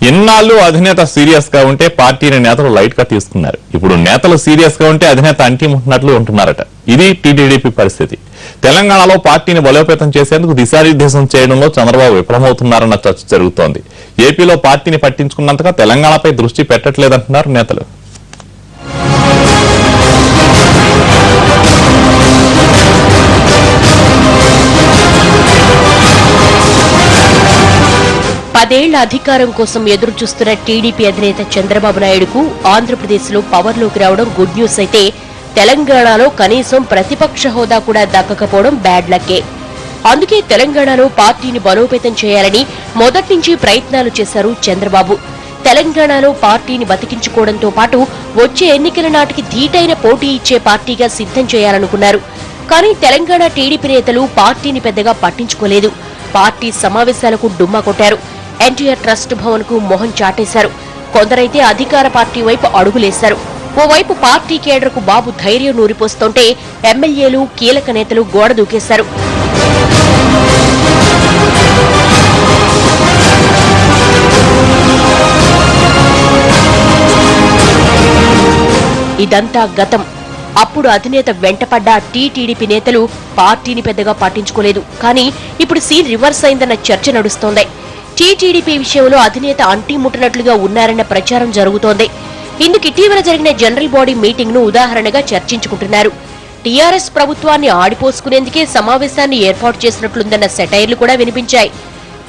ఇన్నాళ్ళు అధినేత సీరియస్ గా ఉంటే పార్టీని నేతలు లైట్ గా తీసుకున్నారు. ఇప్పుడు నేతలు సీరియస్ గా ఉంటే అధినేత అంటిముట్టినట్లు ఉంటున్నారట. ఇది టీడీపీ పరిస్థితి. తెలంగాణలో పార్టీని బలోపేతం చేసేందుకు దిశానిర్దేశం చేయడంలో చంద్రబాబు విఫలమవుతున్నారన్న చర్చ జరుగుతోంది. ఏపీలో పార్టీని పట్టించుకున్నంతగా తెలంగాణపై దృష్టి పెట్టట్లేదంటున్నారు నేతలు. పదేళ్ల అధికారం కోసం ఎదురు చూస్తున్న టీడీపీ అధినేత చంద్రబాబు నాయుడుకు ఆంధ్రప్రదేశ్ లో పవర్లోకి రావడం గుడ్ న్యూస్ అయితే, తెలంగాణలో కనీసం ప్రతిపక్ష హోదా కూడా దక్కకపోవడం బ్యాడ్ లక్కే. అందుకే తెలంగాణలో పార్టీని బలోపేతం చేయాలని మొదటి నుంచి ప్రయత్నాలు చేశారు చంద్రబాబు. తెలంగాణలో పార్టీని బతికించుకోవడంతో పాటు వచ్చే ఎన్నికల నాటికి ధీటైన పోటీ ఇచ్చే పార్టీగా సిద్ధం చేయాలనుకున్నారు. కానీ తెలంగాణ టీడీపీ నేతలు పార్టీని పెద్దగా పట్టించుకోలేదు. పార్టీ సమావేశాలకు డుమ్మా కొట్టారు. ఎన్టీఆర్ ట్రస్ట్ భవన్ కు మొహం చాటేశారు. కొందరైతే అధికార పార్టీ వైపు అడుగులేశారు. ఓవైపు పార్టీ కేడర్కు బాబు ధైర్యం నూరిపోస్తుంటే ఎమ్మెల్యేలు, కీలక నేతలు గోడ దూకేశారు. ఇదంతా గతం. అప్పుడు అధినేత వెంటపడ్డ టీడీపీ నేతలు పార్టీని పెద్దగా పట్టించుకోలేదు. కానీ ఇప్పుడు సీన్ రివర్స్ అయిందన్న చర్చ నడుస్తోంది. టీడీపీ విషయంలో అధినేత అంటిముట్టినట్లుగా ఉన్నారన్న ప్రచారం జరుగుతోంది. ఇందుకు ఇటీవల జరిగిన జనరల్ బాడీ మీటింగ్ ను ఉదాహరణగా చర్చించుకుంటున్నారు. టీఆర్ఎస్ ప్రభుత్వాన్ని ఆడిపోసుకునేందుకే సమావేశాన్ని ఏర్పాటు చేసినట్లుందన్న సెటైర్లు కూడా వినిపించాయి.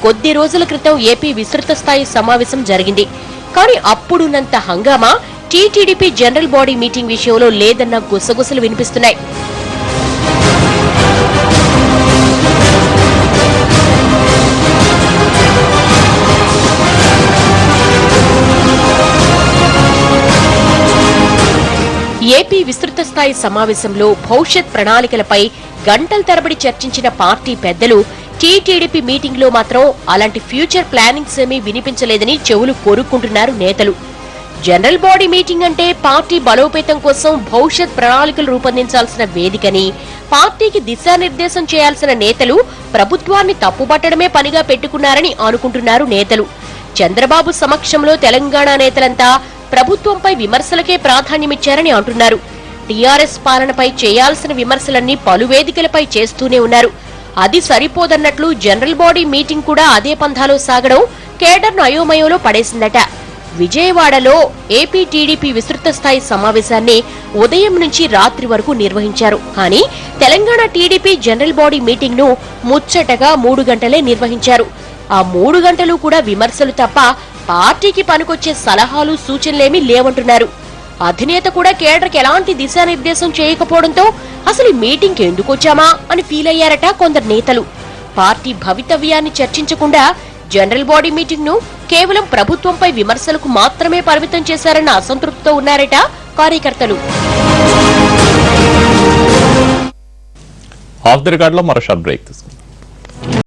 కొద్ది రోజుల క్రితం ఏపీ విస్తృత స్థాయి సమావేశం జరిగింది. కానీ అప్పుడున్నంత హంగామా టీడీపీ జనరల్ బాడీ మీటింగ్ విషయంలో లేదన్న గుసగుసలు వినిపిస్తున్నాయి. ఏపీ విస్తృత స్థాయి సమావేశంలో భవిష్యత్ ప్రణాళికలపై గంటల తరబడి చర్చించిన పార్టీ పెద్దలు టీడీపీ మీటింగ్ లో మాత్రం అలాంటి ఫ్యూచర్ ప్లానింగ్స్ ఏమీ వినిపించలేదని చెవులు కొరుక్కుంటున్నారు నేతలు. జనరల్ బాడీ మీటింగ్ అంటే పార్టీ బలోపేతం కోసం భవిష్యత్ ప్రణాళికలు రూపొందించాల్సిన వేదికని, పార్టీకి దిశానిర్దేశం చేయాల్సిన నేతలు ప్రభుత్వాన్ని తప్పుపట్టడమే పనిగా పెట్టుకున్నారని అనుకుంటున్నారు నేతలు. చంద్రబాబు సమక్షంలో తెలంగాణ నేతలంతా ప్రభుత్వంపై విమర్శలకే ప్రాధాన్యమిచ్చారని అంటున్నారు. టీఆర్ఎస్ పాలనపై చేయాల్సిన విమర్శలన్నీ పలు వేదికలపై చేస్తూనే ఉన్నారు. అది సరిపోదన్నట్లు జనరల్ బాడీ మీటింగ్ కూడా అదే పంథాలో సాగడం కేడర్ను అయోమయంలో పడేసిందట. విజయవాడలో ఏపీ టీడీపీ విస్తృత స్థాయి సమావేశాన్ని ఉదయం నుంచి రాత్రి వరకు నిర్వహించారు. కానీ Telangana TDP general body meeting ను ముచ్చటగా 3 గంటలే నిర్వహించారు. ఆ 3 గంటలు కూడా విమర్శలు తప్ప పార్టీకి పనికొచ్చే సలహాలు, సూచనలేమీ లేవంటున్నారు. అధినేత కూడా కేడర్కి ఎలాంటి దిశానిర్దేశం చేయకపోవడంతో అసలు ఈ మీటింగ్ ఎందుకు వచ్చామా అని ఫీల్ అయ్యారట కొందరు నేతలు. పార్టీ భవితవ్యాన్ని చర్చించకుండా జనరల్ బాడీ మీటింగ్ ను కేవలం ప్రభుత్వంపై విమర్శలకు మాత్రమే పరిమితం చేశారన్న అసంతృప్తితో ఉన్నారట కార్యకర్తలు. ఆఫ్ ది రికార్డ్ లో మరో షార్ట్ బ్రేక్ తీసుకుందాం.